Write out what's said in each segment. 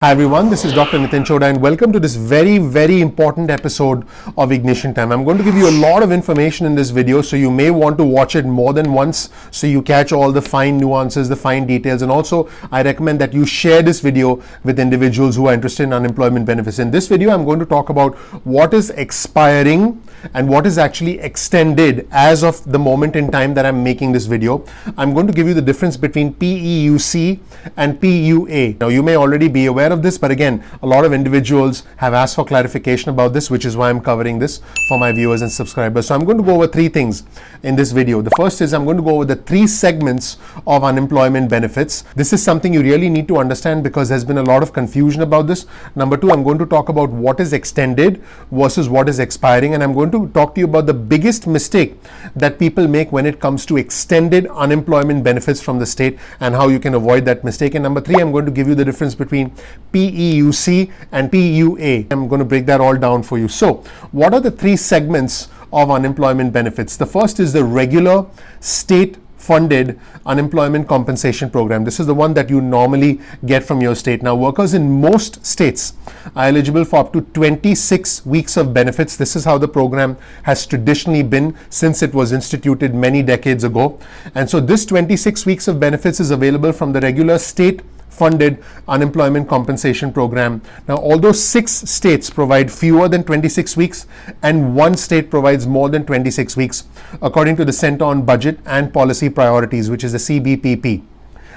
Hi everyone, this is Dr. Nitin Chhoda and welcome to this very important episode of Ignition Time. I'm going to give you a lot of information in this video, so you may want to watch it more than once so you catch all the fine nuances, the fine details, and also I recommend that you share this video with individuals who are interested in unemployment benefits. In this video, I'm going to talk about what is expiring and what is actually extended as of the moment in time that I'm making this video. I'm going to give you the difference between PEUC and PUA. Now, you may already be aware of this, but again, a lot of individuals have asked for clarification about this, which is why I'm covering this for my viewers and subscribers. So I'm going to go over three things in this video. The first is I'm going to go over the three segments of unemployment benefits. This is something you really need to understand because there's been a lot of confusion about this. Number two, I'm going to talk about what is extended versus what is expiring, and I'm going to talk to you about the biggest mistake that people make when it comes to extended unemployment benefits from the state and how you can avoid that mistake. And number three, I'm going to give you the difference between PEUC and PUA. I'm going to break that all down for you. So, what are the three segments of unemployment benefits? The first is the regular state funded unemployment compensation program. This is the one that you normally get from your state. Now, workers in most states are eligible for up to 26 weeks of benefits. This is how the program has traditionally been since it was instituted many decades ago. And so this 26 weeks of benefits is available from the regular state funded unemployment compensation program. Now, although 6 states provide fewer than 26 weeks and 1 state provides more than 26 weeks, according to the Center on Budget and Policy Priorities, which is the CBPP.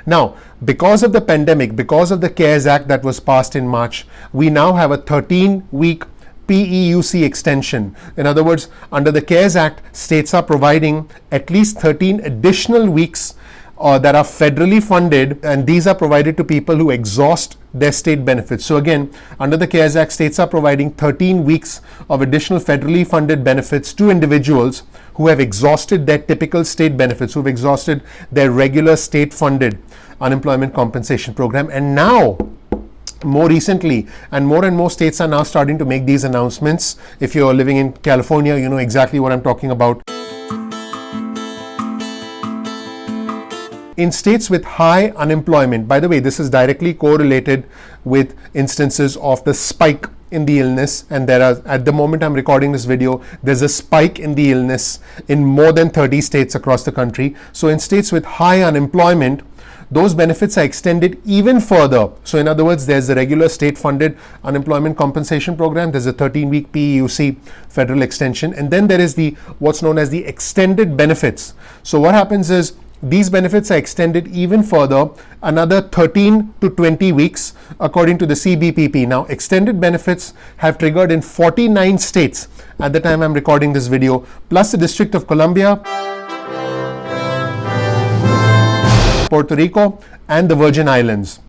Now, because of the pandemic, because of the CARES Act that was passed in March, we now have a 13-week PEUC extension. In other words, under the CARES Act, states are providing at least 13 additional weeks that are federally funded, and these are provided to people who exhaust their state benefits. So again, under the CARES Act, states are providing 13 weeks of additional federally funded benefits to individuals who have exhausted their typical state benefits, who have exhausted their regular state funded unemployment compensation program. And now, more recently, and more states are now starting to make these announcements. If you're living in California, you know exactly what I'm talking about. In states with high unemployment, by the way, this is directly correlated with instances of the spike in the illness, and there are, at the moment I'm recording this video, there's a spike in the illness in more than 30 states across the country. So in states with high unemployment, those benefits are extended even further. So in other words, there's the regular state-funded unemployment compensation program, there's a 13-week PEUC federal extension, and then there is the what's known as the extended benefits. So what happens is, these benefits are extended even further, another 13 to 20 weeks, according to the CBPP. Now, extended benefits have triggered in 49 states at the time I'm recording this video, plus the District of Columbia, Puerto Rico, and the Virgin Islands.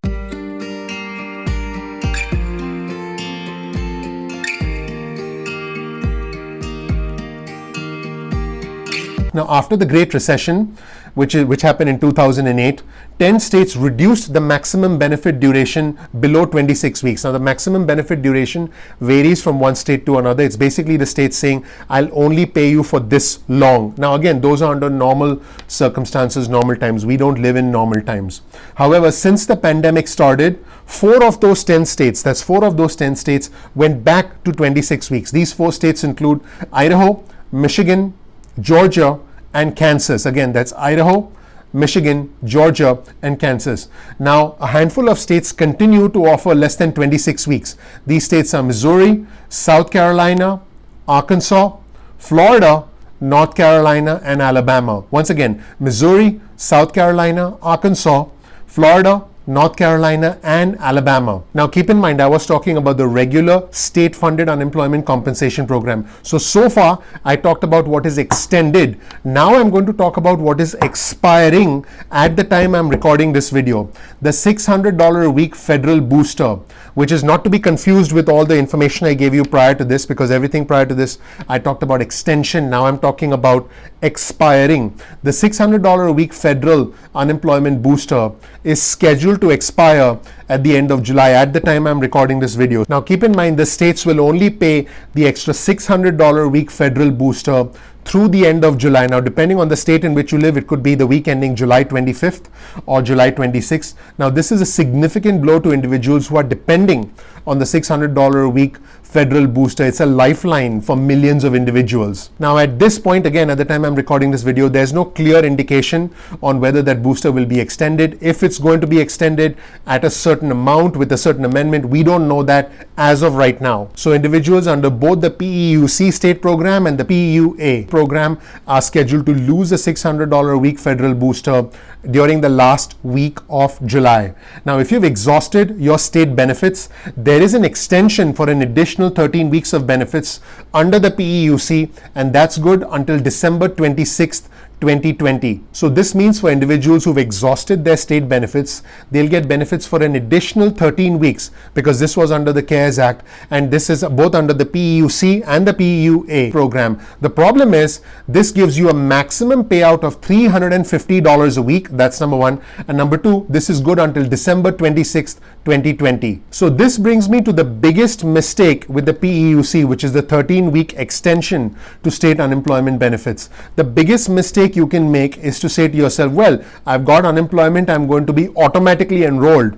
Now, after the Great Recession, which happened in 2008, 10 states reduced the maximum benefit duration below 26 weeks. Now, the maximum benefit duration varies from one state to another. It's basically the state saying, I'll only pay you for this long. Now, again, those are under normal circumstances, normal times. We don't live in normal times. However, since the pandemic started, 4 of those 10 states, that's 4 of those 10 states, went back to 26 weeks. These 4 states include Idaho, Michigan, Georgia, and Kansas. Again, that's Idaho, Michigan, Georgia, and Kansas. Now, a handful of states continue to offer less than 26 weeks. These states are Missouri, South Carolina, Arkansas, Florida, North Carolina, and Alabama. Once again, Missouri, South Carolina, Arkansas, Florida, North Carolina, and Alabama. Now, keep in mind, I was talking about the regular state-funded unemployment compensation program. So far, I talked about what is extended. Now, I'm going to talk about what is expiring at the time I'm recording this video. The $600 a week federal booster, which is not to be confused with all the information I gave you prior to this, because everything prior to this, I talked about extension. Now, I'm talking about expiring. The $600 a week federal unemployment booster is scheduled to expire at the end of July at the time I'm recording this video. Now keep in mind, the states will only pay the extra $600 a week federal booster through the end of July. Now, depending on the state in which you live, it could be the week ending July 25th or July 26th. Now, this is a significant blow to individuals who are depending on the $600 a week federal booster. It's a lifeline for millions of individuals. Now, at this point, again, at the time I'm recording this video, there's no clear indication on whether that booster will be extended. If it's going to be extended at a certain amount with a certain amendment, we don't know that as of right now. So individuals under both the PEUC state program and the PUA program are scheduled to lose a $600 a week federal booster during the last week of July. Now, if you've exhausted your state benefits, there is an extension for an additional 13 weeks of benefits under the PEUC, and that's good until December 26th, 2020. So this means for individuals who've exhausted their state benefits, they'll get benefits for an additional 13 weeks because this was under the CARES Act, and this is both under the PEUC and the PUA program. The problem is this gives you a maximum payout of $350 a week. That's number one. And number two, this is good until December 26th, 2020. So this brings me to the biggest mistake with the PEUC, which is the 13-week extension to state unemployment benefits. The biggest mistake you can make is to say to yourself, well, I've got unemployment, I'm going to be automatically enrolled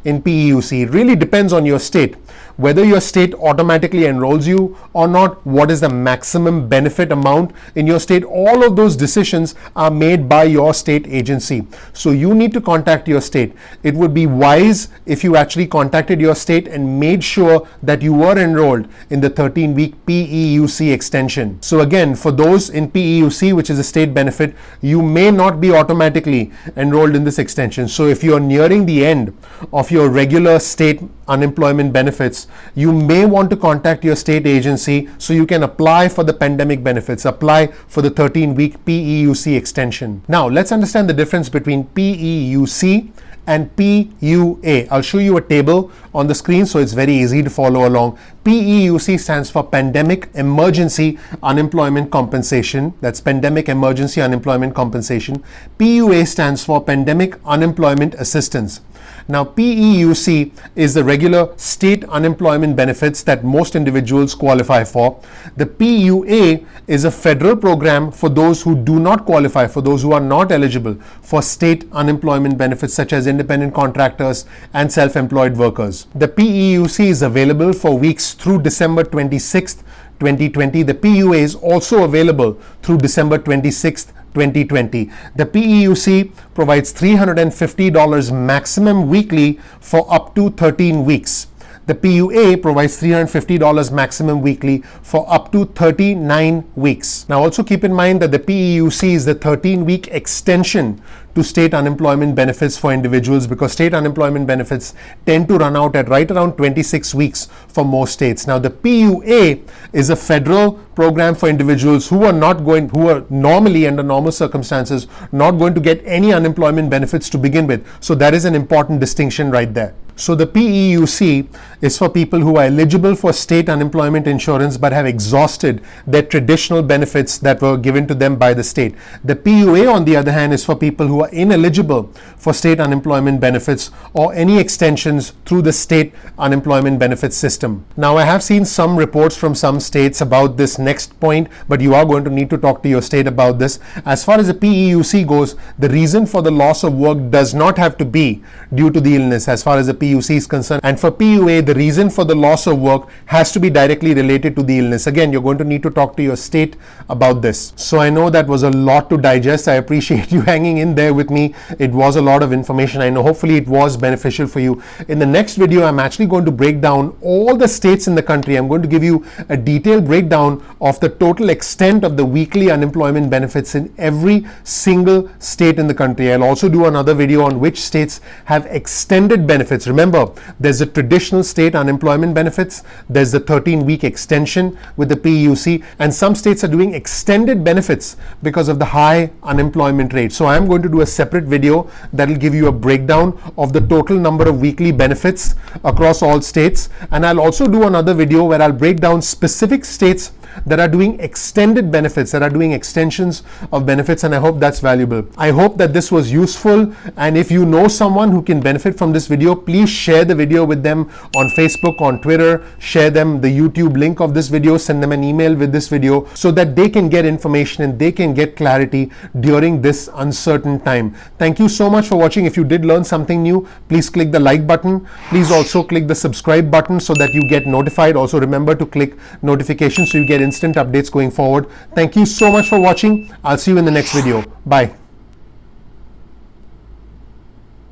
in PEUC. It really depends on your state. Whether your state automatically enrolls you or not, what is the maximum benefit amount in your state, all of those decisions are made by your state agency. So you need to contact your state. It would be wise if you actually contacted your state and made sure that you were enrolled in the 13-week PEUC extension. So again, for those in PEUC, which is a state benefit, you may not be automatically enrolled in this extension. So if you're nearing the end of your regular state unemployment benefits, you may want to contact your state agency so you can apply for the pandemic benefits, apply for the 13-week PEUC extension. Now, let's understand the difference between PEUC and PUA. I'll show you a table on the screen so it's very easy to follow along. PEUC stands for Pandemic Emergency Unemployment Compensation. That's Pandemic Emergency Unemployment Compensation. PUA stands for Pandemic Unemployment Assistance. Now, PEUC is the regular state unemployment benefits that most individuals qualify for. The PUA is a federal program for those who do not qualify, for those who are not eligible for state unemployment benefits, such as independent contractors and self-employed workers. The PEUC is available for weeks through December 26th, 2020. The PUA is also available through December 26th, 2020. The PEUC provides $350 maximum weekly for up to 13 weeks. The PUA provides $350 maximum weekly for up to 39 weeks. Now also keep in mind that the PEUC is the 13-week extension to state unemployment benefits for individuals, because state unemployment benefits tend to run out at right around 26 weeks for most states. Now the PUA is a federal program for individuals who are normally under normal circumstances not going to get any unemployment benefits to begin with. So that is an important distinction right there. So the PEUC is for people who are eligible for state unemployment insurance but have exhausted their traditional benefits that were given to them by the state. The PUA, on the other hand, is for people who are ineligible for state unemployment benefits or any extensions through the state unemployment benefits system. Now, I have seen some reports from some states about this next point, but you are going to need to talk to your state about this. As far as the PEUC goes, the reason for the loss of work does not have to be due to the illness as far as the PEUC is concerned. And for PUA, the reason for the loss of work has to be directly related to the illness. Again, you're going to need to talk to your state about this. So I know that was a lot to digest. I appreciate you hanging in there with me. It was a lot of information. I know hopefully it was beneficial for you. In the next video, I'm actually going to break down all the states in the country. I'm going to give you a detailed breakdown of the total extent of the weekly unemployment benefits in every single state in the country. I'll also do another video on which states have extended benefits. Remember, there's the traditional state unemployment benefits, there's the 13-week extension with the PEUC, and some states are doing extended benefits because of the high unemployment rate. So I'm going to do a separate video that will give you a breakdown of the total number of weekly benefits across all states, and I'll also do another video where I'll break down specific states that are doing extended benefits, that are doing extensions of benefits, and I hope that's valuable. I hope that this was useful, and if you know someone who can benefit from this video, please share the video with them on Facebook, on Twitter, share them the YouTube link of this video, send them an email with this video so that they can get information and they can get clarity during this uncertain time. Thank you so much for watching. If you did learn something new, please click the like button. Please also click the subscribe button so that you get notified. Also remember to click notifications so you get instant updates going forward. Thank you so much for watching. I'll see you in the next video. Bye.